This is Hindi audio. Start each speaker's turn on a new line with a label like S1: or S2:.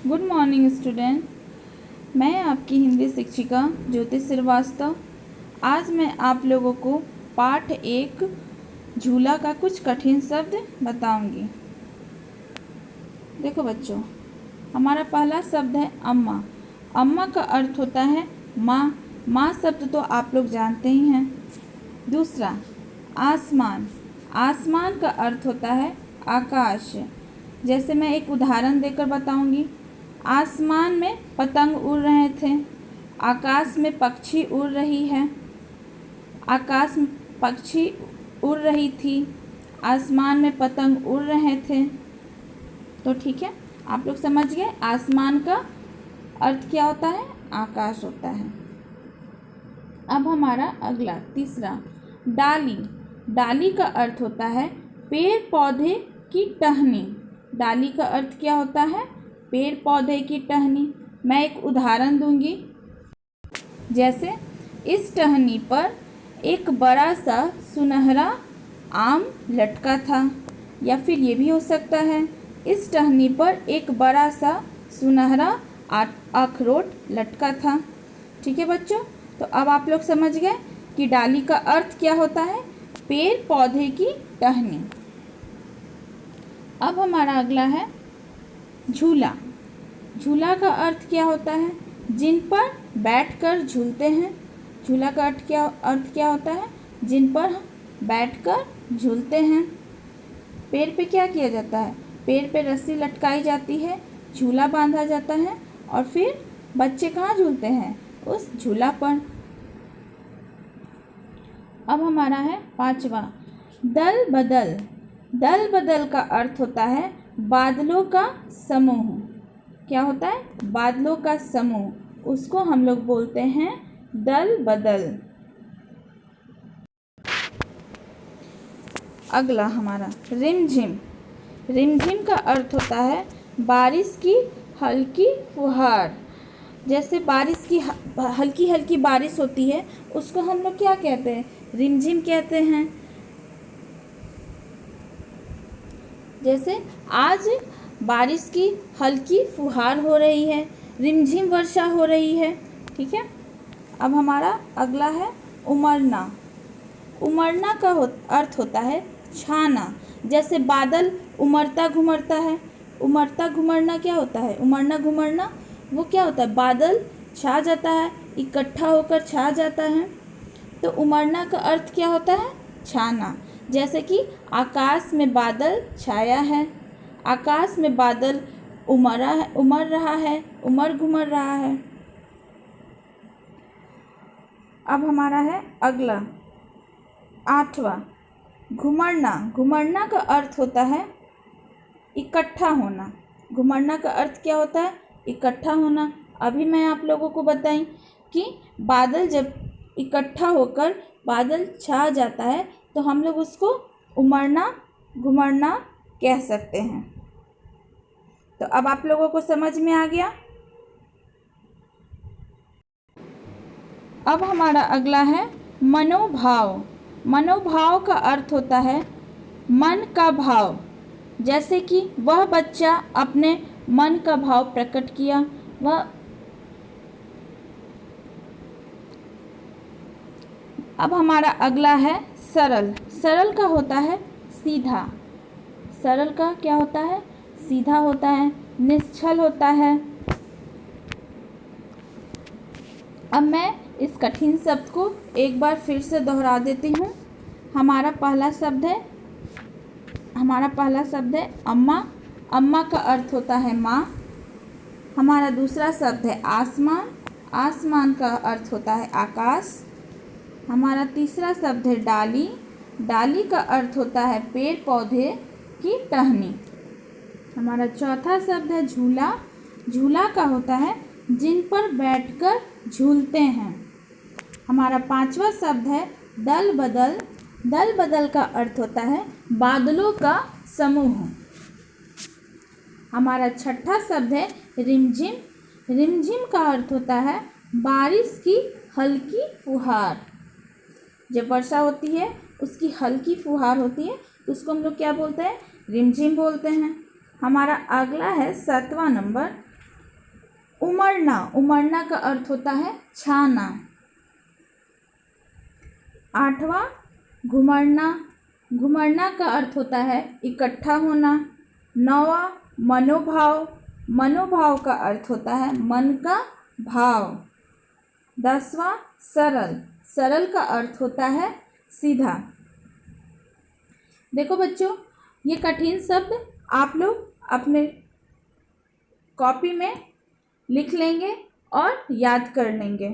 S1: Good morning student. मैं आपकी हिंदी शिक्षिका ज्योति श्रीवास्तव। आज मैं आप लोगों को पाठ 1 झूला का कुछ कठिन शब्द बताऊंगी। देखो बच्चों, हमारा पहला शब्द है अम्मा। अम्मा का अर्थ होता है माँ। माँ शब्द तो आप लोग जानते ही हैं। दूसरा, आसमान। आसमान का अर्थ होता है आकाश। जैसे मैं एक उदाहरण देकर बताऊंगी। आसमान में पतंग उड़ रहे थे, आकाश में पक्षी उड़ रही है, आकाश में पक्षी उड़ रही थी, आसमान में पतंग उड़ रहे थे। तो ठीक है, आप लोग समझ गए आसमान का अर्थ क्या होता है, आकाश होता है। अब हमारा अगला तीसरा, डाली। डाली का अर्थ होता है पेड़ पौधे की टहनी। डाली का अर्थ क्या होता है, पेड़ पौधे की टहनी। मैं एक उदाहरण दूंगी। जैसे इस टहनी पर एक बड़ा सा सुनहरा आम लटका था, या फिर ये भी हो सकता है इस टहनी पर एक बड़ा सा सुनहरा अखरोट लटका था। ठीक है बच्चों, तो अब आप लोग समझ गए कि डाली का अर्थ क्या होता है, पेड़ पौधे की टहनी। अब हमारा अगला है झूला। झूला का अर्थ क्या होता है, जिन पर बैठकर झूलते हैं। झूला का अर्थ क्या होता है, जिन पर बैठकर झूलते हैं। पेड़ पे क्या किया जाता है, पेड़ पे रस्सी लटकाई जाती है, झूला बांधा जाता है और फिर बच्चे कहाँ झूलते हैं, उस झूला पर। अब हमारा है पांचवा, दल बदल। दल बदल का अर्थ होता है बादलों का समूह। क्या होता है, बादलों का समूह, उसको हम लोग बोलते हैं दल बदल। अगला हमारा रिमझिम। रिमझिम का अर्थ होता है बारिश की हल्की फुहार। जैसे बारिश की हल्की हल्की बारिश होती है, उसको हम लोग क्या कहते हैं, रिमझिम कहते हैं। जैसे आज बारिश की हल्की फुहार हो रही है, रिमझिम वर्षा हो रही है। ठीक है, अब हमारा अगला है उमड़ना। उमड़ना का अर्थ होता है छाना। जैसे बादल उमड़ता घुमड़ता है, उमड़ता घुमड़ना क्या होता है, उमड़ना घुमड़ना वो क्या होता है, बादल छा जाता है, इकट्ठा होकर छा जाता है। तो उमड़ना का अर्थ क्या होता है, छाना। जैसे कि आकाश में बादल छाया है, आकाश में बादल उमड़ रहा है, उमड़ घुमड़ रहा है। अब हमारा है अगला 8वां, घुमड़ना। घुमड़ना का अर्थ होता है इकट्ठा होना। घुमड़ना का अर्थ क्या होता है, इकट्ठा होना। अभी मैं आप लोगों को बताई कि बादल जब इकट्ठा होकर बादल छा जाता है तो हम लोग उसको उमड़ना घुमड़ना कह सकते हैं। तो अब आप लोगों को समझ में आ गया। अब हमारा अगला है मनोभाव। मनोभाव का अर्थ होता है मन का भाव। जैसे कि वह बच्चा अपने मन का भाव प्रकट किया, वह। अब हमारा अगला है सरल। सरल का होता है सीधा। सरल का क्या होता है, सीधा होता है, निश्चल होता है। अब मैं इस कठिन शब्द को एक बार फिर से दोहरा देती हूँ। हमारा पहला शब्द है अम्मा। अम्मा का अर्थ होता है माँ। हमारा दूसरा शब्द है आसमान। आसमान का अर्थ होता है आकाश। हमारा तीसरा शब्द है डाली। डाली का अर्थ होता है पेड़ पौधे की टहनी। हमारा चौथा शब्द है झूला। झूला का होता है जिन पर बैठकर झूलते हैं। हमारा पांचवा शब्द है दल बदल। दल बदल का अर्थ होता है बादलों का समूह। हमारा छठा शब्द है रिमझिम। रिमझिम का अर्थ होता है बारिश की हल्की फुहार। जब वर्षा होती है उसकी हल्की फुहार होती है, उसको हम लोग क्या बोलते हैं, रिमझिम बोलते हैं। हमारा अगला है 7वां नंबर उमड़ना, उमड़ना का अर्थ होता है छाना। 8वां घुमड़ना, घुमड़ना का अर्थ होता है इकट्ठा होना। 9वां मनोभाव, मनोभाव का अर्थ होता है मन का भाव। 10वां सरल, सरल का अर्थ होता है सीधा। देखो बच्चों, ये कठिन शब्द आप लोग अपने कॉपी में लिख लेंगे और याद कर लेंगे।